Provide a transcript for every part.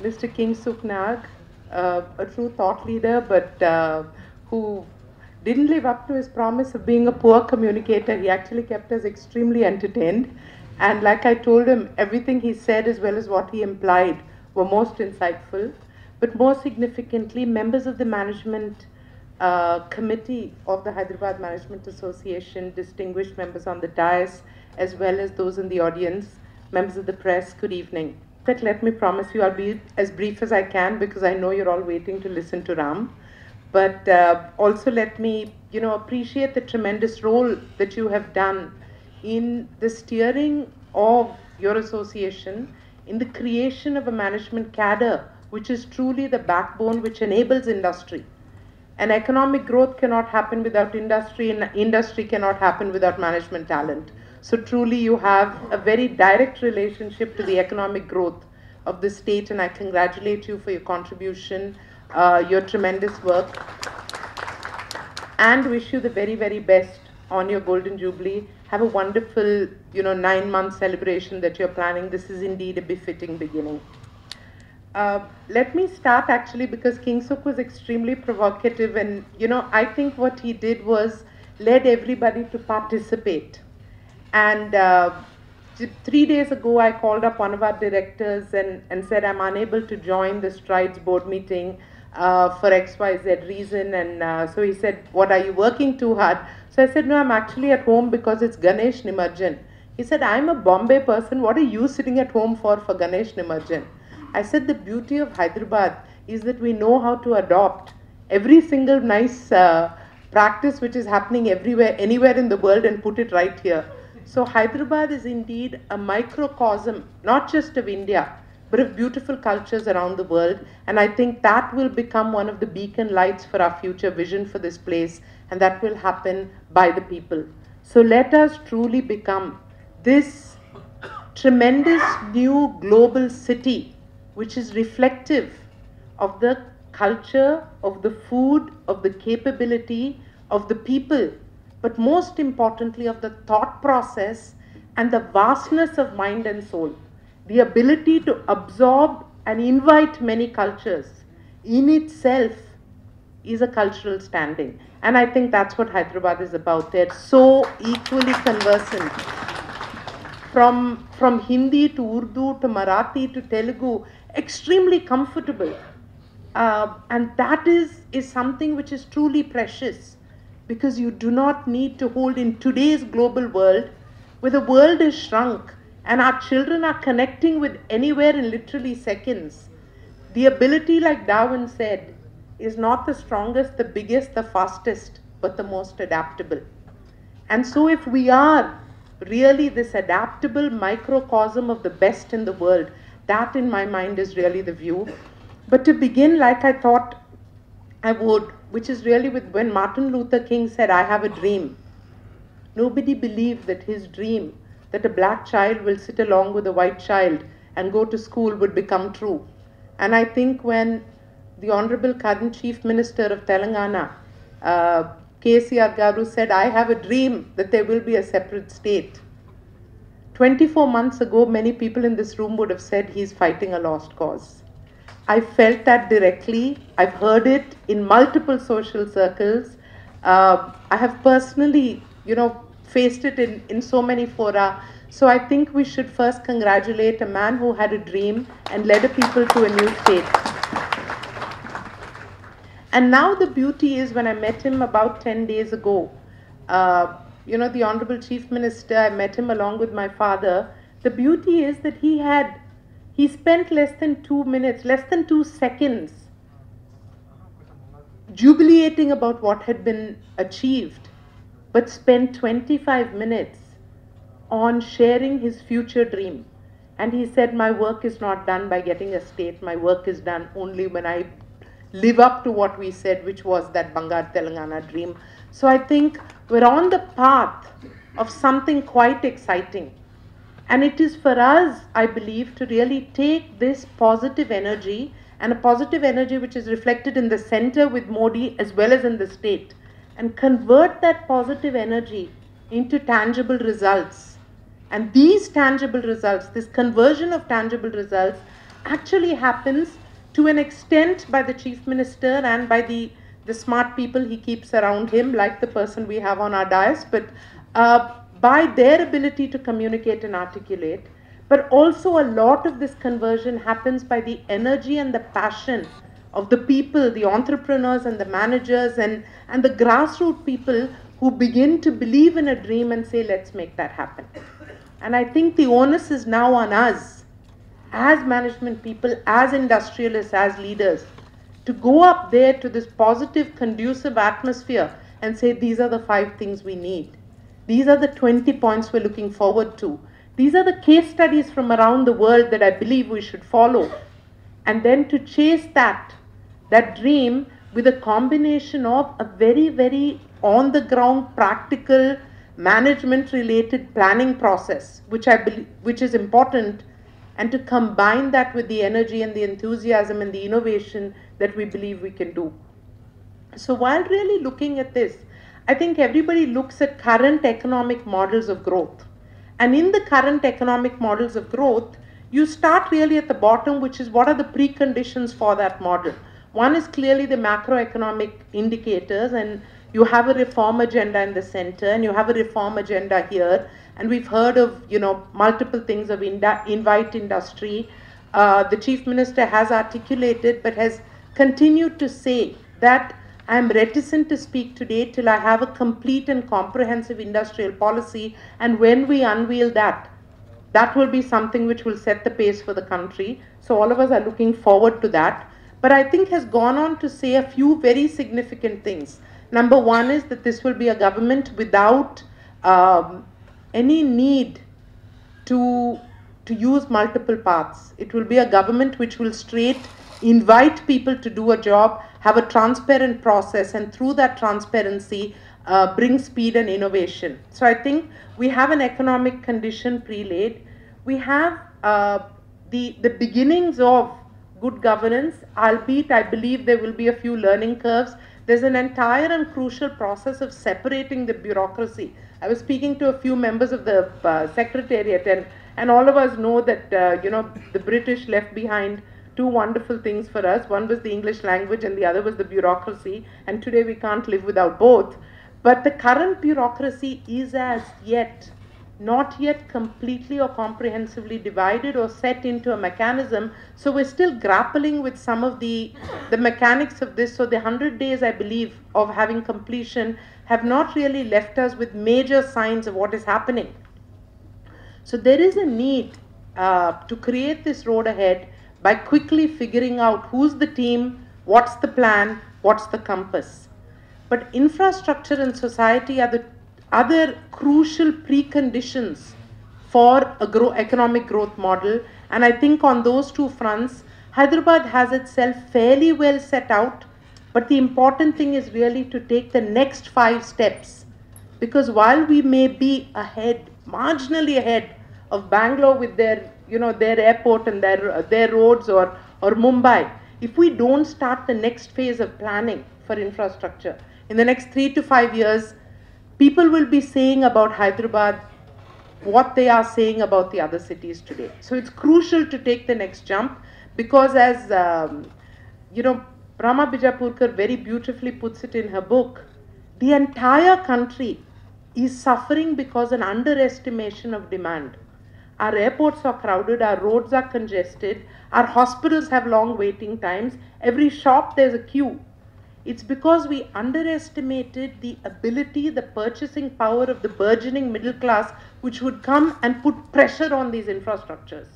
Mr. Kingsukh Nag, a true thought leader, but who didn't live up to his promise of being a poor communicator. He actually kept us extremely entertained. And like I told him, everything he said as well as what he implied were most insightful. But more significantly, members of the management committee of the Hyderabad Management Association, distinguished members on the dais, as well as those in the audience, members of the press, good evening. But let me promise you I'll be as brief as I can because I know you're all waiting to listen to Ram. But also let me, appreciate the tremendous role that you have done in the steering of your association, in the creation of a management cadre, which is truly the backbone which enables industry. And economic growth cannot happen without industry, and industry cannot happen without management talent. So truly you have a very direct relationship to the economic growth of the state, and I congratulate you for your contribution, your tremendous work, and wish you the very, very best on your Golden Jubilee. Have a wonderful, 9-month celebration that you're planning. This is indeed a befitting beginning. Let me start actually because Kingsukh was extremely provocative, and I think what he did was led everybody to participate. And 3 days ago, I called up one of our directors and said, I'm unable to join the Strides board meeting for XYZ reason. And so he said, what, are you working too hard? So I said, no, I'm actually at home because it's Ganesh Nimarjan. He said, I'm a Bombay person. What are you sitting at home for Ganesh Nimarjan? I said, the beauty of Hyderabad is that we know how to adopt every single nice practice which is happening everywhere, anywhere in the world, and put it right here. So Hyderabad is indeed a microcosm, not just of India, but of beautiful cultures around the world. And I think that will become one of the beacon lights for our future vision for this place, and that will happen by the people. So let us truly become this tremendous new global city, which is reflective of the culture, of the food, of the capability, of the people, but most importantly of the thought process and the vastness of mind and soul. The ability to absorb and invite many cultures in itself is a cultural standing. And I think that's what Hyderabad is about. They're so equally conversant. From Hindi to Urdu to Marathi to Telugu, extremely comfortable. And that is something which is truly precious, because you do not need to hold in today's global world where the world is shrunk and our children are connecting with anywhere in literally seconds. The ability, like Darwin said, is not the strongest, the biggest, the fastest, but the most adaptable. And so if we are really this adaptable microcosm of the best in the world, that in my mind is really the view. But to begin, like I thought I would, which is really with when Martin Luther King said, I have a dream. Nobody believed that his dream, that a black child will sit along with a white child and go to school, would become true. And I think when the Honorable current Chief Minister of Telangana, KCR Garu, said, I have a dream that there will be a separate state. 24 months ago, many people in this room would have said he's fighting a lost cause. I felt that directly. I've heard it in multiple social circles. I have personally, faced it in so many fora. So I think we should first congratulate a man who had a dream and led a people to a new state. And now the beauty is, when I met him about 10 days ago, the Honorable Chief Minister, I met him along with my father. The beauty is that he spent less than 2 minutes, less than 2 seconds, jubilating about what had been achieved, but spent 25 minutes on sharing his future dream. And he said, my work is not done by getting a state. My work is done only when I live up to what we said, which was that Bangar Telangana dream. So I think we're on the path of something quite exciting. And it is for us, I believe, to really take this positive energy and a positive energy which is reflected in the center with Modi as well as in the state, and convert that positive energy into tangible results. And these tangible results, this conversion of tangible results, actually happens to an extent by the Chief Minister and by the smart people he keeps around him, like the person we have on our dais, but by their ability to communicate and articulate. But also a lot of this conversion happens by the energy and the passion of the people, the entrepreneurs and the managers and the grassroots people who begin to believe in a dream and say, let's make that happen. And I think the onus is now on us, as management people, as industrialists, as leaders, to go up there to this positive, conducive atmosphere and say, these are the 5 things we need. These are the 20 points we're looking forward to. These are the case studies from around the world that I believe we should follow. And then to chase that dream with a combination of a very, very on-the-ground, practical, management-related planning process, which I believe, which is important, and to combine that with the energy and the enthusiasm and the innovation that we believe we can do. So while really looking at this, I think everybody looks at current economic models of growth. And in the current economic models of growth, you start really at the bottom, which is what are the preconditions for that model. One is clearly the macroeconomic indicators, and you have a reform agenda in the center, and you have a reform agenda here. And we've heard of, multiple things of invite industry. The Chief Minister has articulated, but has continued to say that I am reticent to speak today till I have a complete and comprehensive industrial policy, and when we unveil that, that will be something which will set the pace for the country. So all of us are looking forward to that. But I think has gone on to say a few very significant things. Number one is that this will be a government without any need to use multiple paths. It will be a government which will straight invite people to do a job, have a transparent process, and through that transparency bring speed and innovation. So I think we have an economic condition pre-laid. We have the beginnings of good governance, albeit I believe there will be a few learning curves. There's an entire and crucial process of separating the bureaucracy. I was speaking to a few members of the Secretariat, and all of us know that the British left behind 2 wonderful things for us. One was the English language and the other was the bureaucracy, and today we can't live without both. But the current bureaucracy is as yet not yet completely or comprehensively divided or set into a mechanism. So we're still grappling with some of the mechanics of this. So the 100 days, I believe, of having completion have not really left us with major signs of what is happening. So there is a need to create this road ahead by quickly figuring out who's the team, what's the plan, what's the compass. But infrastructure and society are the other crucial preconditions for a economic growth model. And I think on those 2 fronts, Hyderabad has itself fairly well set out. But the important thing is really to take the next 5 steps. Because while we may be ahead, marginally ahead of Bangalore with their airport and their roads, or Mumbai, if we don't start the next phase of planning for infrastructure, in the next 3 to 5 years, people will be saying about Hyderabad what they are saying about the other cities today. So it's crucial to take the next jump, because as, Rama Bijapurkar very beautifully puts it in her book, the entire country is suffering because an underestimation of demand. Our airports are crowded, our roads are congested, our hospitals have long waiting times, every shop there's a queue. It's because we underestimated the ability, the purchasing power of the burgeoning middle class, which would come and put pressure on these infrastructures.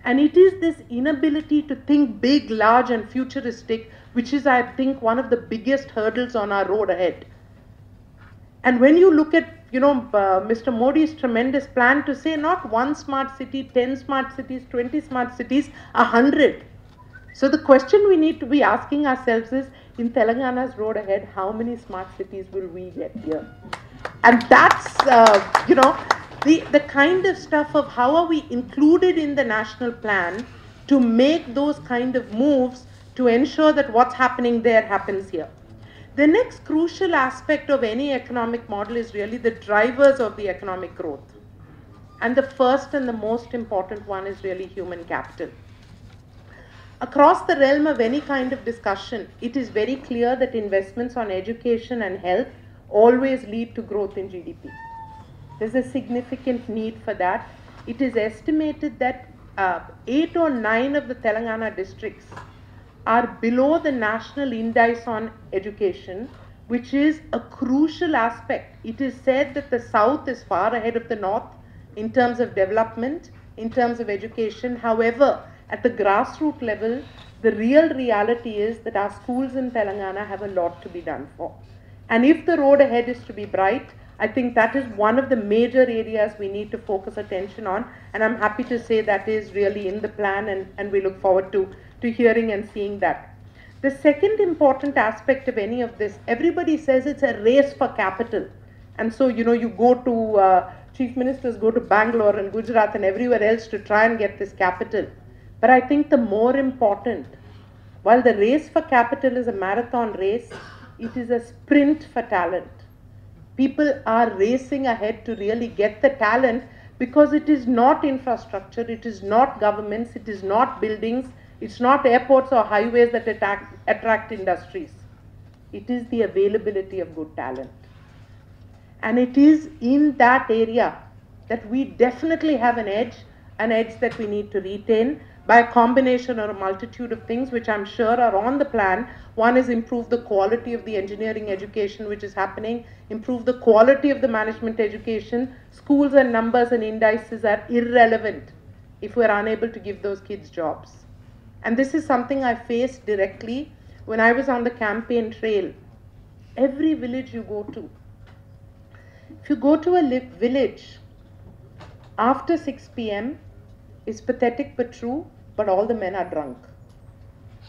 And it is this inability to think big, large and futuristic, which is, I think, one of the biggest hurdles on our road ahead. And when you look at, Mr. Modi's tremendous plan to say not 1 smart city, 10 smart cities, 20 smart cities, 100. So the question we need to be asking ourselves is, in Telangana's road ahead, how many smart cities will we get here? And that's, the kind of stuff of how are we included in the national plan to make those kind of moves to ensure that what's happening there happens here. The next crucial aspect of any economic model is really the drivers of the economic growth. And the first and the most important one is really human capital. Across the realm of any kind of discussion, it is very clear that investments on education and health always lead to growth in GDP. There's a significant need for that. It is estimated that 8 or 9 of the Telangana districts are below the national index on education, which is a crucial aspect. It is said that the south is far ahead of the north in terms of development, in terms of education. However, at the grassroots level, the real reality is that our schools in Telangana have a lot to be done for. And if the road ahead is to be bright, I think that is one of the major areas we need to focus attention on. And I'm happy to say that is really in the plan, and we look forward to hearing and seeing that. The second important aspect of any of this, everybody says it's a race for capital. And so, you go to, chief ministers go to Bangalore and Gujarat and everywhere else to try and get this capital. But I think the more important, while the race for capital is a marathon race, it is a sprint for talent. People are racing ahead to really get the talent because it is not infrastructure, it is not governments, it is not buildings, it's not airports or highways that attract industries. It is the availability of good talent. And it is in that area that we definitely have an edge that we need to retain by a combination or a multitude of things which I'm sure are on the plan. One is improve the quality of the engineering education which is happening, improve the quality of the management education. Schools and numbers and indices are irrelevant if we're unable to give those kids jobs. And this is something I faced directly when I was on the campaign trail. Every village you go to, if you go to a village after 6 p.m., it's pathetic but true, but all the men are drunk.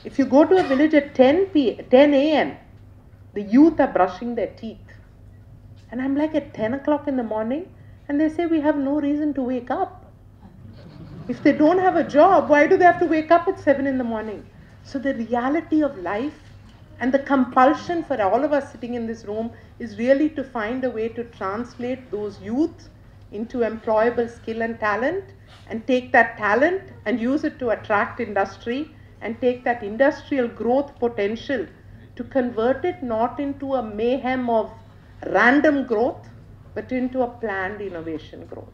If you go to a village at 10 a.m., the youth are brushing their teeth. And I'm like, at 10 o'clock in the morning, and they say we have no reason to wake up. If they don't have a job, why do they have to wake up at 7 in the morning? So the reality of life and the compulsion for all of us sitting in this room is really to find a way to translate those youth into employable skill and talent, and take that talent and use it to attract industry, and take that industrial growth potential to convert it not into a mayhem of random growth, but into a planned innovation growth.